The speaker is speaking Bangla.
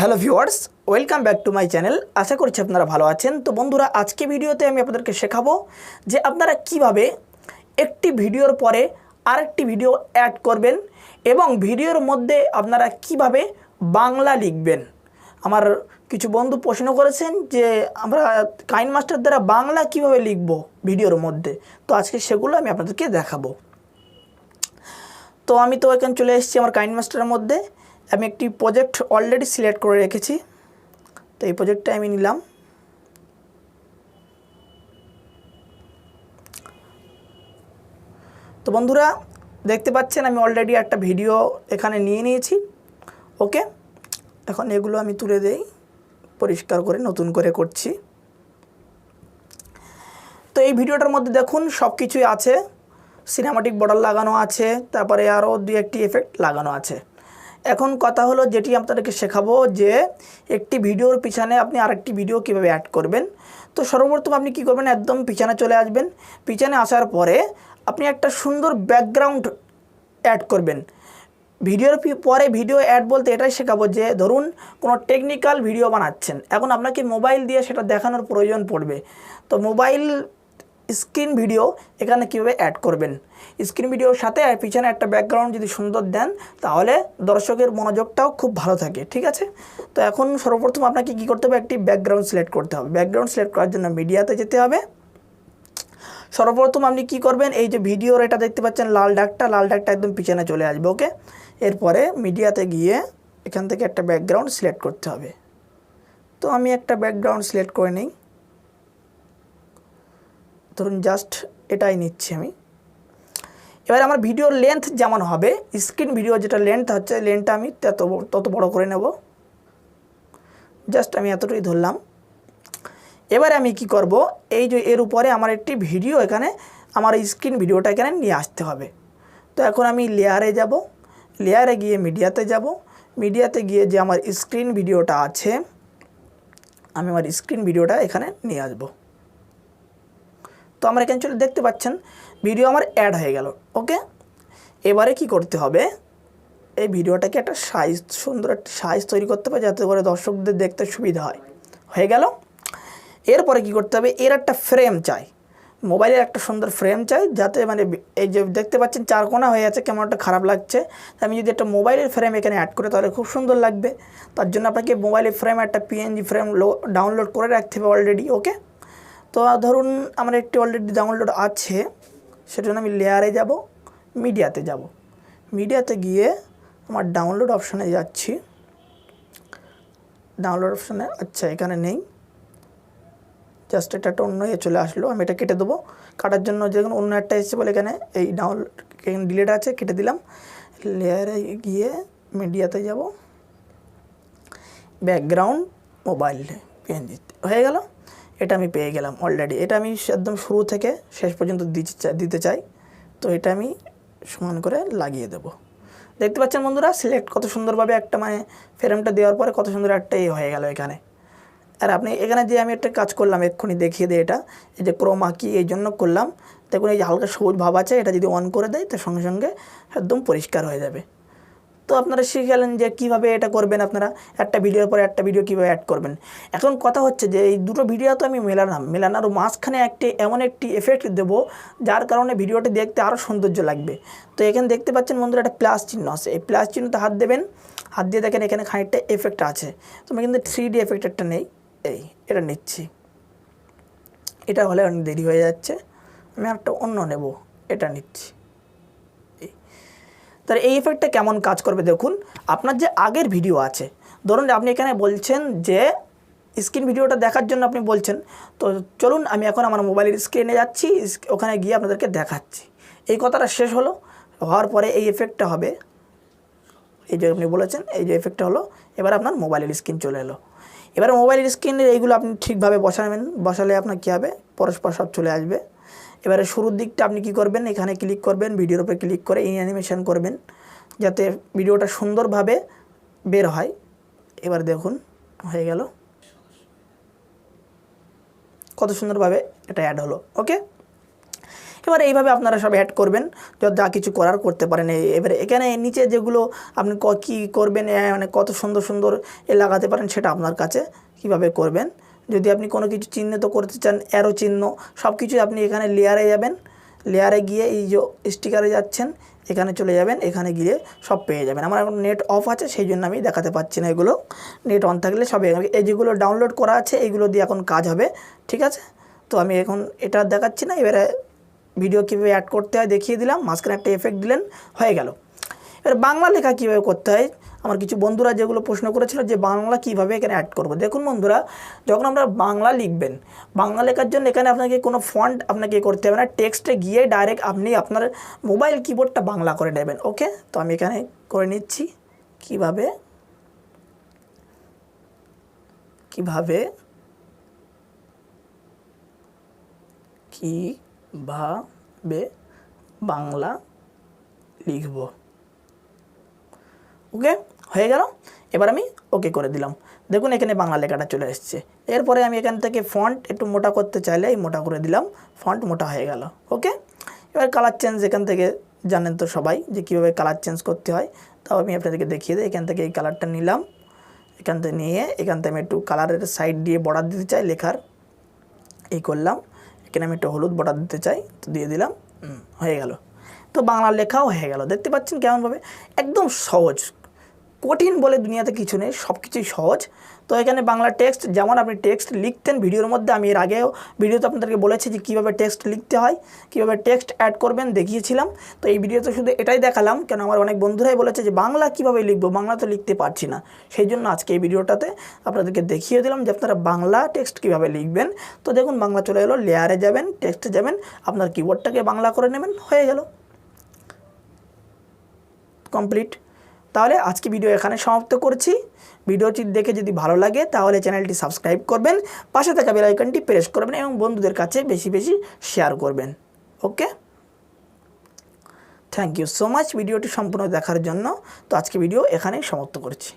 Hello viewers, welcome back to my channel. আশা করছি আপনারা ভালো আছেন। তো বন্ধুরা, আজকে ভিডিওতে আমি আপনাদেরকে শেখাবো যে আপনারা কিভাবে একটি ভিডিওর পরে আরেকটি ভিডিও অ্যাড করবেন এবং ভিডিওর মধ্যে আপনারা কিভাবে বাংলা লিখবেন। আমার কিছু বন্ধু প্রশ্ন করেছেন যে আমরা কাইনমাস্টার দ্বারা বাংলা কিভাবে লিখব ভিডিওর মধ্যে। তো আজকে সেগুলো আমি আপনাদেরকে দেখাবো। তো আমি তো এখানে চলে এসেছি আমার কাইনমাস্টারের মধ্যে। আমি একটি প্রজেক্ট অলরেডি সিলেক্ট করে রেখেছি। তো এই প্রজেক্টটা আমি নিলাম। তো বন্ধুরা, দেখতে পাচ্ছেন আমি অলরেডি একটা ভিডিও এখানে নিয়ে নিয়েছি। ওকে, এখন এগুলো আমি তুলে দেই, পরিষ্কার করে নতুন করে করছি। তো এই ভিডিওটার মধ্যে দেখুন সব কিছুই আছে। সিনেমাটিক বর্ডার লাগানো আছে, তারপরে আরও দুই একটি এফেক্ট লাগানো আছে। এখন কথা হলো, যেটি আপনাদেরকে শেখাবো যে একটি ভিডিওর পিছনে আপনি আরেকটি ভিডিও কীভাবে অ্যাড করবেন। তো সর্বপ্রথম আপনি কী করবেন, একদম পিছনে চলে আসবেন। পিছনে আসার পরে আপনি একটা সুন্দর ব্যাকগ্রাউন্ড অ্যাড করবেন। ভিডিওর পরে ভিডিও অ্যাড বলতে এটাই শেখাবো যে ধরুন কোনো টেকনিক্যাল ভিডিও বানাচ্ছেন, এখন আপনাকে মোবাইল দিয়ে সেটা দেখানোর প্রয়োজন পড়বে। তো মোবাইল স্ক্রিন ভিডিও এখানে কীভাবে অ্যাড করবেন। স্ক্রিন ভিডিওর সাথে পিছনে একটা ব্যাকগ্রাউন্ড যদি সুন্দর দেন তাহলে দর্শকের মনোযোগটাও খুব ভালো থাকে, ঠিক আছে। তো এখন সর্বপ্রথম আপনাকে কী করতে হবে, একটি ব্যাকগ্রাউন্ড সিলেক্ট করতে হবে। ব্যাকগ্রাউন্ড সিলেক্ট করার জন্য মিডিয়াতে যেতে হবে। সর্বপ্রথম আপনি কি করবেন, এই যে ভিডিওর এটা দেখতে পাচ্ছেন লাল ডাকটা একদম পিছনে চলে আসবে। ওকে, এরপরে মিডিয়াতে গিয়ে এখান থেকে একটা ব্যাকগ্রাউন্ড সিলেক্ট করতে হবে। তো আমি একটা ব্যাকগ্রাউন্ড সিলেক্ট করে নিই, ধরুন জাস্ট এটাই নিচ্ছি আমি। এবার আমার ভিডিওর লেন্থ যেমন হবে, স্ক্রিন ভিডিও যেটা লেন্থ হচ্ছে, লেন্থটা আমি তত বড় করে নেব। জাস্ট আমি এতটুকুই ধরলাম। এবারে আমি কি করব, এই যে এর উপরে আমার একটি ভিডিও এখানে আমার স্ক্রিন ভিডিওটা এখানে নিয়ে আসতে হবে। তো এখন আমি লেয়ারে যাব, লেয়ারে গিয়ে মিডিয়াতে যাব। মিডিয়াতে গিয়ে যে আমার স্ক্রিন ভিডিওটা আছে, আমি আমার স্ক্রিন ভিডিওটা এখানে নিয়ে আসব। তো আমার এখানে চলে দেখতে পাচ্ছেন ভিডিও আমার অ্যাড হয়ে গেল। ওকে, এবারে কি করতে হবে, এই ভিডিওটাকে একটা সাইজ, সুন্দর একটা সাইজ তৈরি করতে হবে যাতে করে দর্শকদের দেখতে সুবিধা হয়। হয়ে গেল। এরপরে কি করতে হবে, এর একটা ফ্রেম চাই, মোবাইলের একটা সুন্দর ফ্রেম চাই, যাতে মানে এই যে দেখতে পাচ্ছেন চারকোনা হয়ে আছে, কেমন একটা খারাপ লাগছে। আমি যদি একটা মোবাইলের ফ্রেম এখানে অ্যাড করি তাহলে খুব সুন্দর লাগবে। তার জন্য আপনাকে মোবাইলের ফ্রেম একটা পিএনজি ফ্রেম ডাউনলোড করে রাখতে হবে অলরেডি। ওকে, তো ধরুন আমার একটি অলরেডি ডাউনলোড আছে, সেজন্য আমি লেয়ারে যাব, মিডিয়াতে যাব। মিডিয়াতে গিয়ে আমার ডাউনলোড অপশানে যাচ্ছি। ডাউনলোড অপশানে আচ্ছা এখানে নেই, জাস্ট এটা একটা অন্য চলে আসলো। আমি এটা কেটে দেবো। কাটার জন্য যেখানে অন্য একটা এসেছে বলে এখানে এই ডাউনলোড ডিলেট আছে, কেটে দিলাম। লেয়ারে গিয়ে মিডিয়াতে যাব, ব্যাকগ্রাউন্ড মোবাইল পিএনজি হয়ে গেল। এটা আমি পেয়ে গেলাম অলরেডি। এটা আমি একদম শুরু থেকে শেষ পর্যন্ত দিতে চাই। তো এটা আমি সমান করে লাগিয়ে দেব। দেখতে পাচ্ছেন বন্ধুরা, সিলেক্ট কত সুন্দরভাবে একটা মানে ফ্রেমটা দেওয়ার পরে কত সুন্দর একটা হয়ে গেল এখানে। আর আপনি এখানে যে আমি একটা কাজ করলাম, এক্ষুনি দেখিয়ে দিই, এটা এই যে ক্রোমা কি এই জন্য করলাম, দেখুন এই যে হালকা সবুজ ভাব আছে, এটা যদি অন করে দেয় তার সঙ্গে সঙ্গে একদম পরিষ্কার হয়ে যাবে। তো আপনারা শিখে গেলেন যে কীভাবে এটা করবেন, আপনারা একটা ভিডিওর পরে একটা ভিডিও কীভাবে অ্যাড করবেন। এখন কথা হচ্ছে যে এই দুটো ভিডিও তো আমি মেলানোর মাঝখানে এমন একটি এফেক্ট দেবো যার কারণে ভিডিওটি দেখতে আরও সৌন্দর্য লাগবে। তো এখানে দেখতে পাচ্ছেন বন্ধুরা একটা প্লাস চিহ্ন আছে, এই প্লাস চিহ্নতে হাত দেবেন। হাত দিয়ে দেখেন এখানে খানিকটা এফেক্ট আছে। তো আমি কিন্তু 3D এফেক্ট একটা নেই, এটা নিচ্ছি। এটা হলে অনেক দেরি হয়ে যাচ্ছে, আমি একটা অন্য নেব, এটা নিচ্ছি। তাহলে এই এফেক্টটা কেমন কাজ করবে দেখুন। আপনার যে আগের ভিডিও আছে, ধরুন আপনি এখানে বলছেন যে স্ক্রিন ভিডিওটা দেখার জন্য আপনি বলছেন, তো চলুন আমি এখন আমার মোবাইলের স্ক্রিনে যাচ্ছি, ওখানে গিয়ে আপনাদেরকে দেখাচ্ছি। এই কথাটা শেষ হলো, হওয়ার পরে এই এফেক্টটা হবে, এই যে আপনি বলেছেন এই যে এফেক্টটা হলো। এবার আপনার মোবাইলের স্ক্রিন চলে এলো। এবার মোবাইলের স্ক্রিনের এইগুলো আপনি ঠিকভাবে বসাবেন, বসালে আপনার কী হবে, পরস্পর সব চলে আসবে। এবারে শুরুর দিকটা আপনি কি করবেন, এখানে ক্লিক করবেন, ভিডিওর উপরে ক্লিক করে অ্যানিমেশন করবেন যাতে ভিডিওটা সুন্দরভাবে বের হয়। এবার দেখুন হয়ে গেল, কত সুন্দরভাবে এটা অ্যাড হলো। ওকে, এবার এইভাবে আপনারা সব অ্যাড করবেন, যা কিছু করার করতে পারেন। এবারে এখানে নিচে যেগুলো আপনি কী করবেন, মানে কত সুন্দর সুন্দর লাগাতে পারেন সেটা আপনার কাছে কীভাবে করবেন। যদি আপনি কোনো কিছু চিহ্নিত করতে চান, অ্যারো চিহ্ন সব কিছুই আপনি এখানে লেয়ারে যাবেন, লেয়ারে গিয়ে এই যে স্টিকারে যাচ্ছেন, এখানে চলে যাবেন, এখানে গিয়ে সব পেয়ে যাবেন। আমার এখন নেট অফ আছে সেই জন্য আমি দেখাতে পাচ্ছি না এগুলো, নেট অন থাকলে সব এই যেগুলো ডাউনলোড করা আছে এইগুলো দিয়ে এখন কাজ হবে, ঠিক আছে। তো আমি এখন এটা দেখাচ্ছি না, এবারে ভিডিও কীভাবে অ্যাড করতে হয় দেখিয়ে দিলাম, মাঝখানে একটা এফেক্ট দিলেন, হয়ে গেল। এবার বাংলা লেখা কীভাবে করতে হয়, আমার কিছু বন্ধুরা যেগুলো প্রশ্ন করেছিল যে বাংলা কীভাবে এখানে অ্যাড করব। দেখুন বন্ধুরা, যখন আমরা বাংলা লিখবেন, বাংলা লেখার জন্য এখানে আপনাকে কোনো ফন্ট আপনাকে করতে হবে না, টেক্সটে গিয়ে ডাইরেক্ট আপনি আপনার মোবাইল কিবোর্ডটা বাংলা করে নেবেন। ওকে, তো আমি এখানে করে নিচ্ছি কিভাবে বাংলা লিখব। ওকে, হয়ে গেল। এবার আমি ওকে করে দিলাম, দেখুন এখানে বাংলা লেখাটা চলে এসছে। এরপরে আমি এখান থেকে ফন্ট একটু মোটা করতে চাইলে এই মোটা করে দিলাম, ফন্ট মোটা হয়ে গেল। ওকে, এবার কালার চেঞ্জ এখান থেকে জানেন তো সবাই যে কীভাবে কালার চেঞ্জ করতে হয়, তাও আমি আপনাদেরকে দেখিয়ে দিই। এখান থেকে এই কালারটা নিলাম, এখান থেকে নিয়ে এখান থেকে আমি একটু কালারের সাইড দিয়ে বর্ডার দিতে চাই লেখার, এই করলাম। এখানে আমি একটু হলুদ বর্ডার দিতে চাই, তো দিয়ে দিলাম, হয়ে গেল। তো বাংলা লেখাও হয়ে গেল, দেখতে পাচ্ছেন কেমনভাবে, একদম সহজ, কঠিন বলে দুনিয়াতে কিছু নেই, সব কিছুই সহজ। তো এখানে বাংলা টেক্সট যেমন আপনি টেক্সট লিখতেন ভিডিওর মধ্যে, আমি এর আগেও ভিডিওতে আপনাদেরকে বলেছি যে কীভাবে টেক্সট লিখতে হয়, কীভাবে টেক্সট অ্যাড করবেন দেখিয়েছিলাম। তো এই ভিডিওতে শুধু এটাই দেখালাম, কেন আমার অনেক বন্ধুরাই বলেছে যে বাংলা কীভাবে লিখবো, বাংলা তো লিখতে পারছি না, সেই জন্য আজকে এই ভিডিওটাতে আপনাদেরকে দেখিয়ে দিলাম যে আপনারা বাংলা টেক্সট কীভাবে লিখবেন। তো দেখুন বাংলা চলে এলো, লেয়ারে যাবেন, টেক্সটে যাবেন, আপনার কিবোর্ডটাকে বাংলা করে নেবেন, হয়ে গেল, কমপ্লিট। তাহলে আজকে ভিডিও এখানে সমাপ্ত করছি। ভিডিওটি দেখে যদি ভালো লাগে তাহলে চ্যানেলটি সাবস্ক্রাইব করবেন, পাশে থাকা বেল আইকনটি প্রেস করবেন এবং বন্ধুদের কাছে বেশি বেশি শেয়ার করবেন। ওকে, থ্যাংক ইউ সো মাচ ভিডিওটি সম্পূর্ণ দেখার জন্য। তো আজকে ভিডিও এখানেই সমাপ্ত করছি।